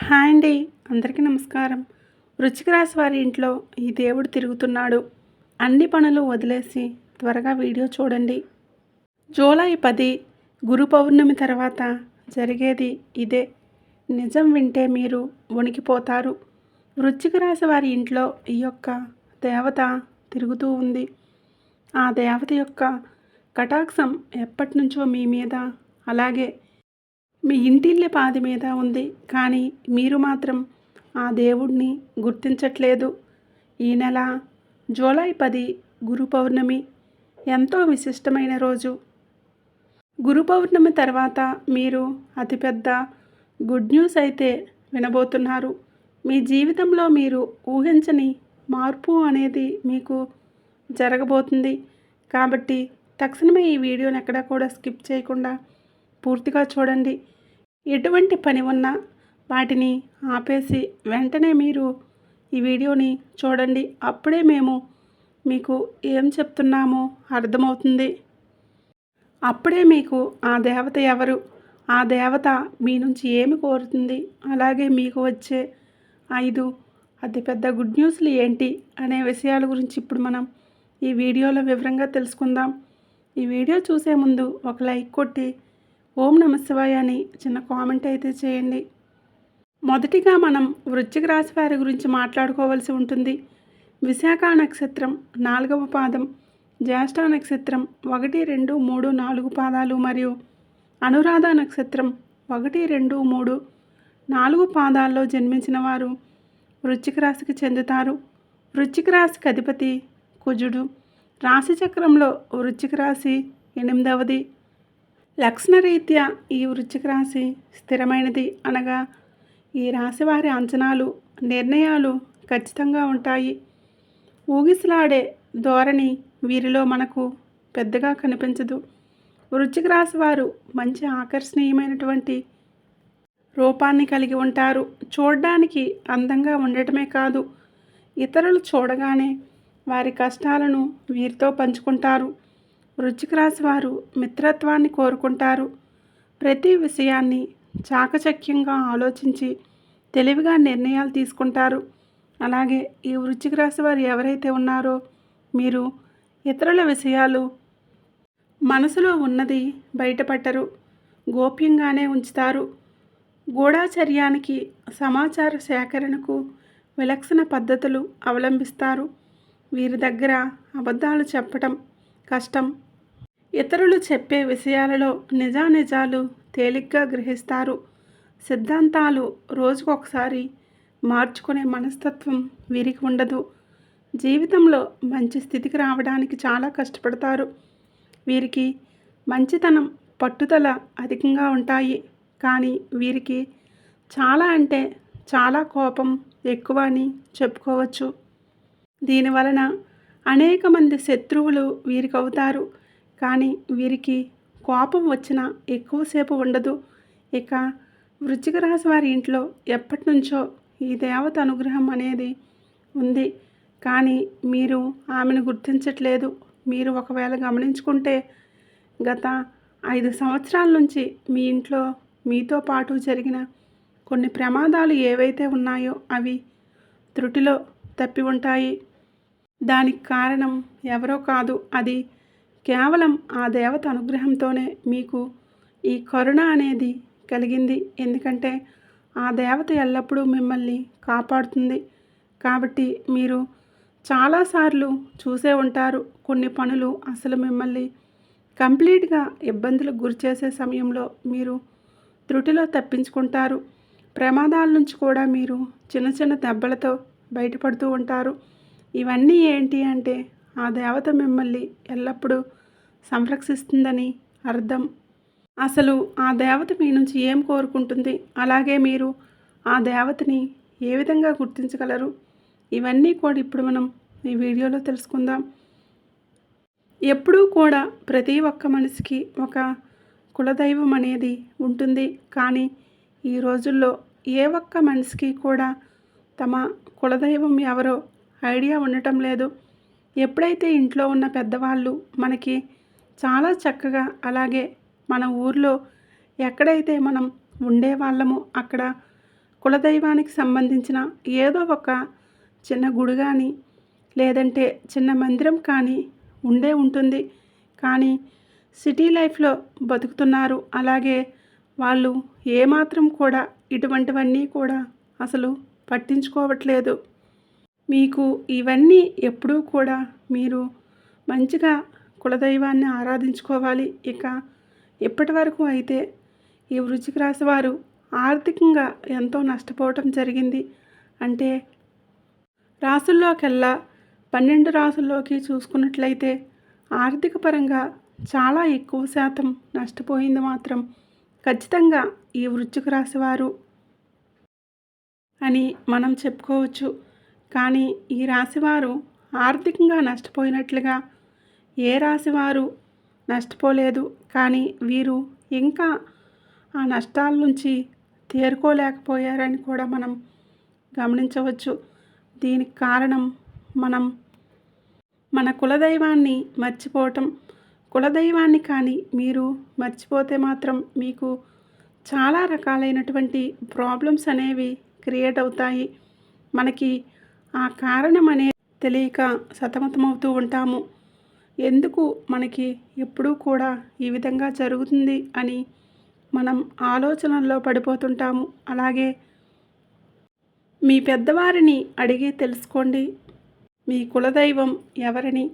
Hi అండి. అందరికీ నమస్కారం. వృశ్చిక రాశి వారి ఇంట్లో ఈ దేవుడు తిరుగుతున్నాడు. అన్ని పనులు వదిలేసి త్వరగా వీడియో చూడండి. జూలై 10 గురు పౌర్ణమి తర్వాత జరిగేది ఇదే. నిజం వింటే మీరు వణికిపోతారు. వృశ్చిక రాశి వారి ఇంట్లో ఈ యొక్క దేవత తిరుగుతూ ఉంది. ఆ దేవత యొక్క కటాక్షం ఎప్పటినుంచో మీ మీద, అలాగే మీ ఇంటిల్లే పాది మీద ఉంది. కానీ మీరు మాత్రం ఆ దేవుడిని గుర్తించట్లేదు. ఈ నెల జూలై 10 గురు పౌర్ణమి ఎంతో విశిష్టమైన రోజు. గురు పౌర్ణమి తర్వాత మీరు అతిపెద్ద గుడ్ న్యూస్ అయితే వినబోతున్నారు. మీ జీవితంలో మీరు ఊహించని మార్పు అనేది మీకు జరగబోతుంది. కాబట్టి తక్షణమే ఈ వీడియోని ఎక్కడా కూడా స్కిప్ చేయకుండా పూర్తిగా చూడండి. ఎటువంటి పని ఉన్నా వాటిని ఆపేసి వెంటనే మీరు ఈ వీడియోని చూడండి. అప్పుడే మేము మీకు ఏం చెప్తున్నామో అర్థమవుతుంది. అప్పుడే మీకు ఆ దేవత ఎవరు, ఆ దేవత మీ నుంచి ఏమి కోరుతుంది, అలాగే మీకు వచ్చే 5 అతిపెద్ద గుడ్ న్యూస్లు ఏంటి అనే విషయాల గురించి ఇప్పుడు మనం ఈ వీడియోలో వివరంగా తెలుసుకుందాం. ఈ వీడియో చూసే ముందు ఒక లైక్ కొట్టి ఓం నమః శివాయ అని చిన్న కామెంట్ అయితే చేయండి. మొదటిగా మనం వృశ్చిక రాశి వారి గురించి మాట్లాడుకోవాల్సి ఉంటుంది. విశాఖ నక్షత్రం 4వ పాదం, జ్యేష్ఠ నక్షత్రం 1, 2, 3, 4 పాదాలు మరియు అనురాధ నక్షత్రం 1, 2, 3, 4 పాదాల్లో జన్మించిన వారు వృశ్చిక రాశికి చెందుతారు. వృశ్చిక రాశికి అధిపతి కుజుడు. రాశి చక్రంలో వృశ్చిక రాశి 8వది. లక్షణరీత్యా ఈ వృశ్చిక రాశి స్థిరమైనది, అనగా ఈ రాశి వారి అంచనాలు, నిర్ణయాలు ఖచ్చితంగా ఉంటాయి. ఊగిసలాడే ధోరణి వీరిలో మనకు పెద్దగా కనిపించదు. వృశ్చిక రాశి వారు మంచి ఆకర్షణీయమైనటువంటి రూపాన్ని కలిగి ఉంటారు. చూడడానికి అందంగా ఉండటమే కాదు, ఇతరులు చూడగానే వారి కష్టాలను వీరితో పంచుకుంటారు. వృశ్చిక రాశి వారు మిత్రత్వాన్ని కోరుకుంటారు. ప్రతి విషయాన్ని చాకచక్యంగా ఆలోచించి తెలివిగా నిర్ణయాలు తీసుకుంటారు. అలాగే ఈ వృశ్చిక రాశి వారు ఎవరైతే ఉన్నారో మీరు ఇతరుల విషయాలు మనసులో ఉన్నది బయటపట్టరు, గోప్యంగానే ఉంచుతారు. గూఢాచర్యానికి, సమాచార సేకరణకు విలక్షణ పద్ధతులు అవలంబిస్తారు. వీరి దగ్గర అబద్ధాలు చెప్పటం కష్టం. ఇతరులు చెప్పే విషయాలలో నిజానిజాలు తేలిగ్గా గ్రహిస్తారు. సిద్ధాంతాలు రోజుకొకసారి మార్చుకునే మనస్తత్వం వీరికి ఉండదు. జీవితంలో మంచి స్థితికి రావడానికి చాలా కష్టపడతారు. వీరికి మంచితనం, పట్టుదల అధికంగా ఉంటాయి. కానీ వీరికి చాలా అంటే చాలా కోపం ఎక్కువ అని చెప్పుకోవచ్చు. దీనివలన అనేక మంది శత్రువులు వీరికి అవుతారు. కానీ వీరికి కోపం వచ్చినా ఎక్కువసేపు ఉండదు. ఇక వృశ్చిక రాశి వారి ఇంట్లో ఎప్పటి నుంచో ఈ దేవత అనుగ్రహం అనేది ఉంది. కానీ మీరు ఆమెను గుర్తించట్లేదు. మీరు ఒకవేళ గమనించుకుంటే గత 5 సంవత్సరాల నుంచి మీ ఇంట్లో మీతో పాటు జరిగిన కొన్ని ప్రమాదాలు ఏవైతే ఉన్నాయో అవి త్రుటిలో తప్పి ఉంటాయి. దానికి కారణం ఎవరో కాదు, అది కేవలం ఆ దేవత అనుగ్రహంతోనే మీకు ఈ కరుణ అనేది కలిగింది. ఎందుకంటే ఆ దేవత ఎల్లప్పుడూ మిమ్మల్ని కాపాడుతుంది. కాబట్టి మీరు చాలాసార్లు చూసే ఉంటారు, కొన్ని పనులు అసలు మిమ్మల్ని కంప్లీట్గా ఇబ్బందులకు గురి చేసే సమయంలో మీరు త్రుటిలో తప్పించుకుంటారు. ప్రమాదాల నుంచి కూడా మీరు చిన్న చిన్న దెబ్బలతో బయటపడుతూ ఉంటారు. ఇవన్నీ ఏంటి అంటే ఆ దేవత మిమ్మల్ని ఎల్లప్పుడూ సంరక్షిస్తుందని అర్థం. అసలు ఆ దేవత మీ నుంచి ఏం కోరుకుంటుంది, అలాగే మీరు ఆ దేవతని ఏ విధంగా గుర్తించగలరు, ఇవన్నీ కూడా ఇప్పుడు మనం ఈ వీడియోలో తెలుసుకుందాం. ఎప్పుడూ కూడా ప్రతి ఒక్క మనిషికి ఒక కులదైవం అనేది ఉంటుంది. కానీ ఈ రోజుల్లో ఏ ఒక్క మనిషికి కూడా తమ కులదైవం ఎవరో ఐడియా ఉండటం లేదు. ఎప్పుడైతే ఇంట్లో ఉన్న పెద్దవాళ్ళు మనకి చాలా చక్కగా, అలాగే మన ఊర్లో ఎక్కడైతే మనం ఉండేవాళ్ళమో అక్కడ కులదైవానికి సంబంధించిన ఏదో ఒక చిన్న గుడి కానీ లేదంటే చిన్న మందిరం కానీ ఉండే ఉంటుంది. కానీ సిటీ లైఫ్లో బతుకుతున్నారు. అలాగే వాళ్ళు ఏమాత్రం కూడా ఇటువంటివన్నీ కూడా అసలు పట్టించుకోవట్లేదు. మీకు ఇవన్నీ ఎప్పుడూ కూడా మీరు మంచిగా కులదైవాన్ని ఆరాధించుకోవాలి. ఇక ఇప్పటి వరకు అయితే ఈ వృశ్చిక రాశి వారు ఆర్థికంగా ఎంతో నష్టపోవటం జరిగింది. అంటే రాసుల్లోకెల్లా 12 రాసుల్లోకి చూసుకున్నట్లయితే ఆర్థిక పరంగా చాలా ఎక్కువ శాతం నష్టపోయింది మాత్రం ఖచ్చితంగా ఈ వృశ్చిక రాశి వారు అని మనం చెప్పుకోవచ్చు. కానీ ఈ రాశివారు ఆర్థికంగా నష్టపోయినట్లుగా ఏ రాశివారు నష్టపోలేదు. కానీ వీరు ఇంకా ఆ నష్టాల నుంచి తేరుకోలేకపోయారని కూడా మనం గమనించవచ్చు. దీనికి కారణం మన కులదైవాన్ని మర్చిపోవటం. కులదైవాన్ని కానీ మీరు మర్చిపోతే మాత్రం మీకు చాలా రకాలైనటువంటి ప్రాబ్లమ్స్ అనేవి క్రియేట్ అవుతాయి. మనకి ఆ కారణం అనేది తెలియక సతమతమవుతూ ఉంటాము. ఎందుకు మనకి ఎప్పుడూ కూడా ఈ విధంగా జరుగుతుంది అని మనం ఆలోచనల్లో పడిపోతుంటాము. అలాగే మీ పెద్దవారిని అడిగి తెలుసుకోండి. మీ కులదైవం ఎవరని,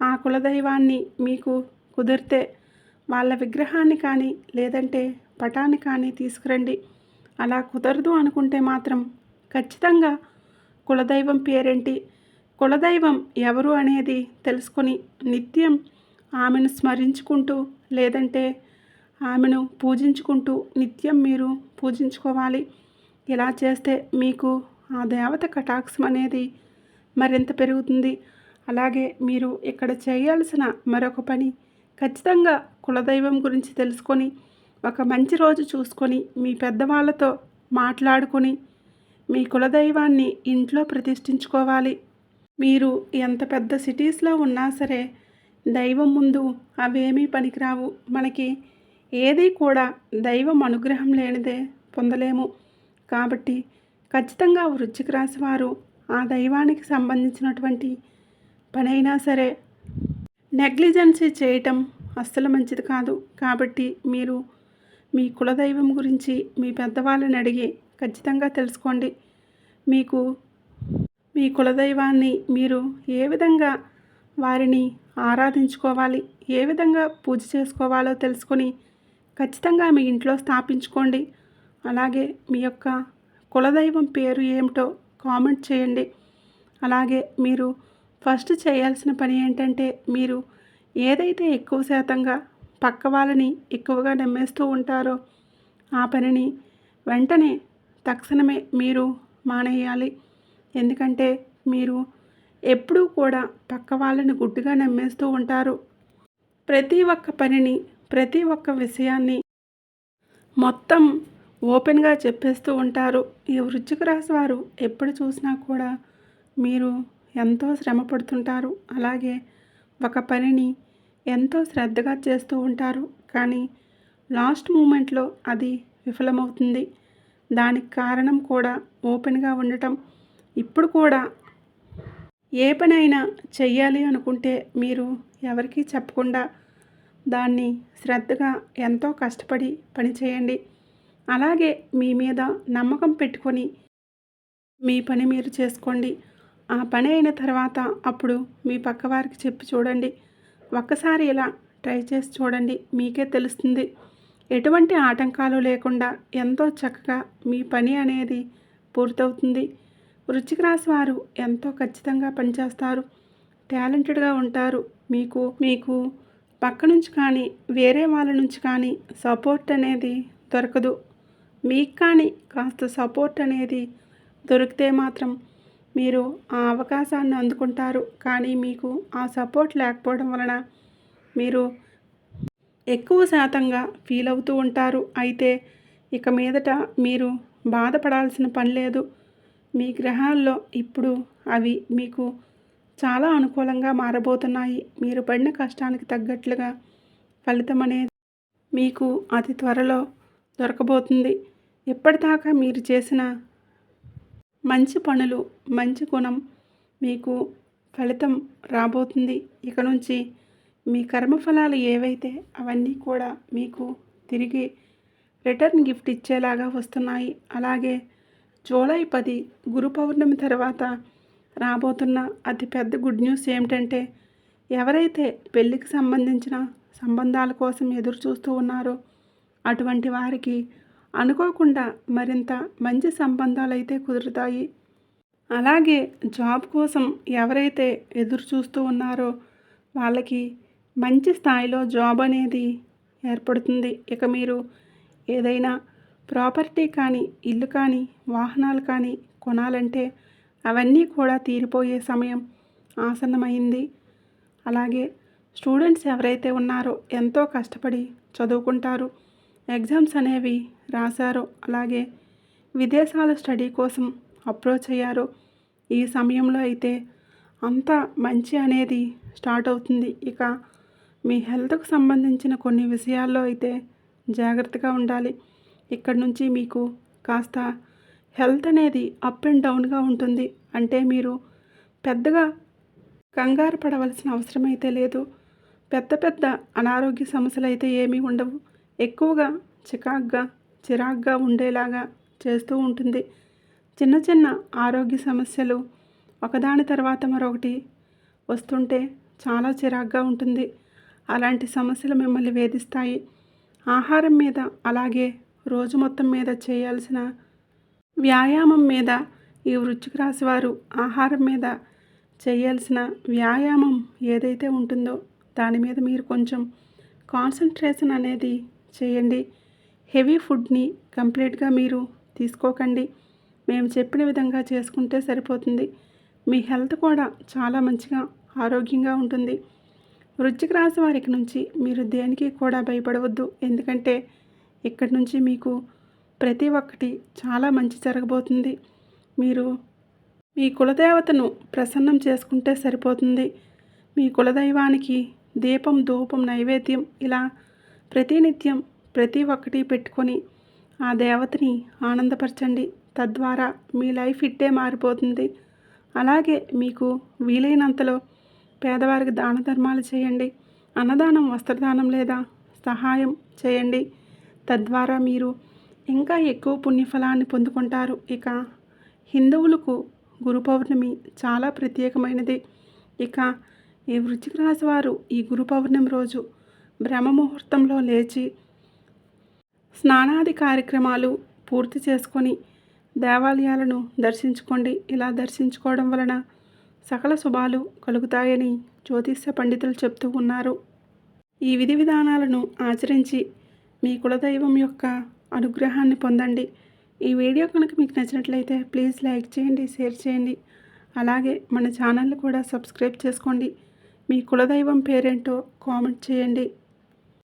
ఆ కులదైవాన్ని మీకు కుదిరితే వాళ్ళ విగ్రహాన్ని కానీ లేదంటే పటాన్ని కానీ తీసుకురండి. అలా కుదరదు అనుకుంటే మాత్రం ఖచ్చితంగా కులదైవం పేరేంటి, కులదైవం ఎవరు అనేది తెలుసుకొని నిత్యం ఆమెను స్మరించుకుంటూ లేదంటే ఆమెను పూజించుకుంటూ నిత్యం మీరు పూజించుకోవాలి. ఇలా చేస్తే మీకు ఆ దేవత కటాక్షం అనేది మరింత పెరుగుతుంది. అలాగే మీరు ఇక్కడ చేయాల్సిన మరొక పని ఖచ్చితంగా కులదైవం గురించి తెలుసుకొని ఒక మంచి రోజు చూసుకొని మీ పెద్దవాళ్ళతో మాట్లాడుకొని మీ కులదైవాన్ని ఇంట్లో ప్రతిష్ఠించుకోవాలి. మీరు ఎంత పెద్ద సిటీస్లో ఉన్నా సరే దైవం ముందు అవేమీ పనికిరావు. మనకి ఏది కూడా దైవం అనుగ్రహం లేనిదే పొందలేము. కాబట్టి ఖచ్చితంగా వృశ్చిక రాశి వారు ఆ దైవానికి సంబంధించినటువంటి పనైనా సరే నెగ్లిజెన్సీ చేయటం అస్సలు మంచిది కాదు. కాబట్టి మీరు మీ కులదైవం గురించి మీ పెద్దవాళ్ళని అడిగి ఖచ్చితంగా తెలుసుకోండి. మీకు మీ కులదైవాన్ని మీరు ఏ విధంగా వారిని ఆరాధించుకోవాలి, ఏ విధంగా పూజ చేసుకోవాలో తెలుసుకొని ఖచ్చితంగా మీ ఇంట్లో స్థాపించుకోండి. అలాగే మీ యొక్క కులదైవం పేరు ఏమిటో కామెంట్ చేయండి. అలాగే మీరు ఫస్ట్ చేయాల్సిన పని ఏంటంటే మీరు ఏదైతే ఎక్కువ శాతంగా పక్క వాళ్ళని ఎక్కువగా నమ్మేస్తూ ఉంటారో ఆ పనిని వెంటనే తక్షణమే మీరు మానేయాలి. ఎందుకంటే మీరు ఎప్పుడూ కూడా పక్క వాళ్ళని గుడ్డిగా నమ్మేస్తూ ఉంటారు. ప్రతి ఒక్క పనిని ప్రతి ఒక్క విషయాన్ని మొత్తం ఓపెన్గా చెప్పేస్తూ ఉంటారు. ఈ వృశ్చిక రాశి వారు ఎప్పుడు చూసినా కూడా మీరు ఎంతో శ్రమ పడుతుంటారు. అలాగే ఒక పనిని ఎంతో శ్రద్ధగా చేస్తూ ఉంటారు. కానీ లాస్ట్ మూమెంట్లో అది విఫలమవుతుంది. దానికి కారణం కూడా ఓపెన్గా ఉండటం. ఇప్పుడు కూడా ఏ పనైనా చెయ్యాలి అనుకుంటే మీరు ఎవరికీ చెప్పకుండా దాన్ని శ్రద్ధగా ఎంతో కష్టపడి పని చేయండి. అలాగే మీ మీద నమ్మకం పెట్టుకొని మీ పని మీరు చేసుకోండి. ఆ పని అయిన తర్వాత అప్పుడు మీ పక్కవారికి చెప్పి చూడండి. ఒక్కసారి ఇలా ట్రై చేసి చూడండి, మీకే తెలుస్తుంది. ఎటువంటి ఆటంకాలు లేకుండా ఎంతో చక్కగా మీ పని అనేది పూర్తవుతుంది. వృశ్చిక రాశి వారు ఎంతో ఖచ్చితంగా పనిచేస్తారు, టాలెంటెడ్గా ఉంటారు. మీకు పక్క నుంచి కానీ వేరే వాళ్ళ నుంచి కానీ సపోర్ట్ అనేది దొరకదు. మీకు కానీ కాస్త సపోర్ట్ అనేది దొరికితే మాత్రం మీరు ఆ అవకాశాన్ని అందుకుంటారు. కానీ మీకు ఆ సపోర్ట్ లేకపోవడం వలన మీరు ఎక్కువ శాతంగా ఫీల్ అవుతూ ఉంటారు. అయితే ఇక మీదట మీరు బాధపడాల్సిన పని లేదు. మీ గ్రహాల్లో ఇప్పుడు అవి మీకు చాలా అనుకూలంగా మారబోతున్నాయి. మీరు పడిన కష్టానికి తగ్గట్లుగా ఫలితం అనేది మీకు అతి త్వరలో దొరకబోతుంది. ఇప్పటిదాకా మీరు చేసిన మంచి పనులు, మంచి గుణం మీకు ఫలితం రాబోతుంది. ఇక నుంచి మీ కర్మఫలాలు ఏవైతే అవన్నీ కూడా మీకు తిరిగి రిటర్న్ గిఫ్ట్ ఇచ్చేలాగా వస్తున్నాయి. అలాగే జూలై 10 గురు పౌర్ణమి తర్వాత రాబోతున్న అతిపెద్ద గుడ్ న్యూస్ ఏమిటంటే, ఎవరైతే పెళ్ళికి సంబంధించిన సంబంధాల కోసం ఎదురు చూస్తూ ఉన్నారో అటువంటి వారికి అనుకోకుండా మరింత మంచి సంబంధాలు అయితే కుదురుతాయి. అలాగే జాబ్ కోసం ఎవరైతే ఎదురు చూస్తూ ఉన్నారో వాళ్ళకి మంచి స్థాయిలో జాబ్ అనేది ఏర్పడుతుంది. ఇక మీరు ఏదైనా ప్రాపర్టీ కానీ, ఇల్లు కానీ, వాహనాలు కానీ కొనాలంటే అవన్నీ కూడా తీరిపోయే సమయం ఆసన్నమైంది. అలాగే స్టూడెంట్స్ ఎవరైతే ఉన్నారో ఎంతో కష్టపడి చదువుకుంటారు, ఎగ్జామ్స్ అనేవి రాశారో, అలాగే విదేశాల స్టడీ కోసం అప్రోచ్ అయ్యారో ఈ సమయంలో అయితే అంతా మంచి అనేది స్టార్ట్ అవుతుంది. ఇక మీ హెల్త్కు సంబంధించిన కొన్ని విషయాల్లో అయితే జాగ్రత్తగా ఉండాలి. ఇక్కడ నుంచి మీకు కాస్త హెల్త్ అనేది అప్ అండ్ డౌన్గా ఉంటుంది. అంటే మీరు పెద్దగా కంగారు పడవలసిన అవసరం అయితే లేదు. పెద్ద పెద్ద అనారోగ్య సమస్యలు అయితే ఏమీ ఉండవు. ఎక్కువగా చిరాగ్గా ఉండేలాగా చేస్తూ ఉంటుంది. చిన్న చిన్న ఆరోగ్య సమస్యలు ఒకదాని తర్వాత మరొకటి వస్తుంటే చాలా చిరాగ్గా ఉంటుంది. అలాంటి సమస్యలు మిమ్మల్ని వేధిస్తాయి. ఆహారం మీద, అలాగే రోజు మొత్తం మీద చేయాల్సిన వ్యాయామం మీద, ఈ వృశ్చిక రాశి వారు ఆహారం మీద చేయాల్సిన వ్యాయామం ఏదైతే ఉంటుందో దాని మీద మీరు కొంచెం కాన్సన్ట్రేషన్ అనేది చేయండి. హెవీ ఫుడ్ని కంప్లీట్గా మీరు తీసుకోకండి. మేము చెప్పిన విధంగా చేసుకుంటే సరిపోతుంది. మీ హెల్త్ కూడా చాలా మంచిగా ఆరోగ్యంగా ఉంటుంది. వృశ్చిక రాశి వారికి నుంచి మీరు దేనికి కూడా భయపడవద్దు. ఎందుకంటే ఇక్కడి నుంచి మీకు ప్రతి ఒక్కటి చాలా మంచి జరగబోతుంది. మీరు మీ కులదేవతను ప్రసన్నం చేసుకుంటే సరిపోతుంది. మీ కులదైవానికి దీపం, ధూపం, నైవేద్యం ఇలా ప్రతినిత్యం ప్రతి ఒక్కటి పెట్టుకొని ఆ దేవతని ఆనందపరచండి. తద్వారా మీ లైఫ్ ఇట్టే మారిపోతుంది. అలాగే మీకు వీలైనంతలో పేదవారికి దాన ధర్మాలు చేయండి. అన్నదానం, వస్త్రదానం లేదా సహాయం చేయండి. తద్వారా మీరు ఇంకా ఎక్కువ పుణ్యఫలాన్ని పొందుకుంటారు. ఇక హిందువులకు గురు పౌర్ణమి చాలా ప్రత్యేకమైనది. ఇక ఈ వృశ్చిక రాశి వారు ఈ గురు పౌర్ణమి రోజు బ్రహ్మ ముహూర్తంలో లేచి స్నానాది కార్యక్రమాలు పూర్తి చేసుకొని దేవాలయాలను దర్శించుకోండి. ఇలా దర్శించుకోవడం వలన సకల శుభాలు కలుగుతాయని జ్యోతిష్య పండితులు చెప్తూ ఉన్నారు. ఈ విధి విధానాలను ఆచరించి మీ కులదైవం యొక్క అనుగ్రహాన్ని పొందండి. ఈ వీడియో కనుక మీకు నచ్చినట్లయితే ప్లీజ్ లైక్ చేయండి, షేర్ చేయండి. అలాగే మన ఛానల్ని కూడా సబ్స్క్రైబ్ చేసుకోండి. మీ కులదైవం పేరేంటో కామెంట్ చేయండి.